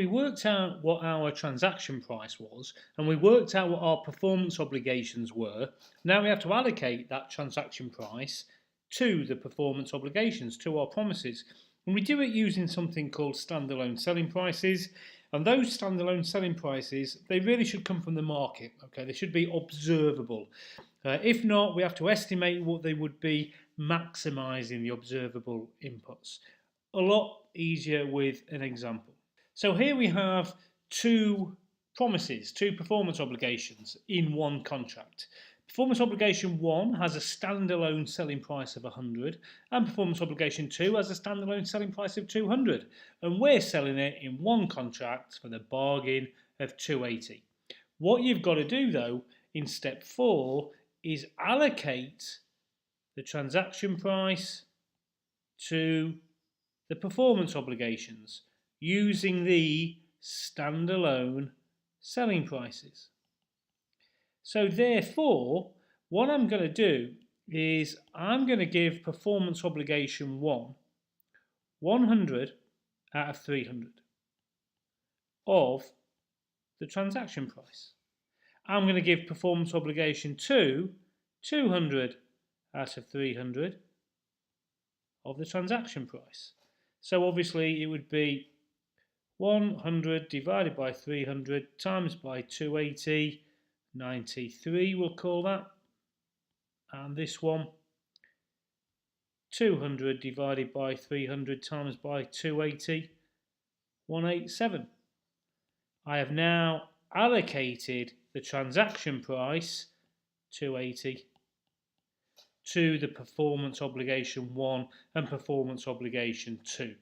We worked out what our transaction price was and we worked out what our performance obligations were. Now we have to allocate that transaction price to the performance obligations, to our promises. And we do it using something called standalone selling prices. And those standalone selling prices, they really should come from the market. Okay, they should be observable. If not, we have to estimate what they would be, maximising the observable inputs. A lot easier with an example. So here we have two promises, two performance obligations in one contract. Performance obligation 1 has a standalone selling price of 100 and performance obligation 2 has a standalone selling price of 200, and we're selling it in one contract for the bargain of 280. What you've got to do though in step 4 is allocate the transaction price to the performance obligations using the standalone selling prices. So therefore, what I'm going to do is I'm going to give performance obligation 1 100 out of 300 of the transaction price. I'm going to give performance obligation 2 200 out of 300 of the transaction price. So obviously it would be 100 divided by 300 times by 280, 93 we'll call that. And this one, 200 divided by 300 times by 280, 187. I have now allocated the transaction price, 280, to the performance obligation 1 and performance obligation 2.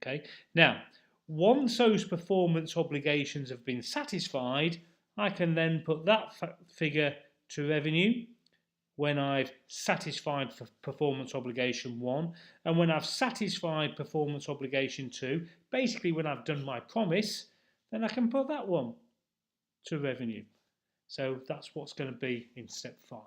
Okay, now once those performance obligations have been satisfied, I can then put that figure to revenue when I've satisfied performance obligation 1, and when I've satisfied performance obligation 2, basically when I've done my promise, then I can put that one to revenue. So that's what's going to be in step 5.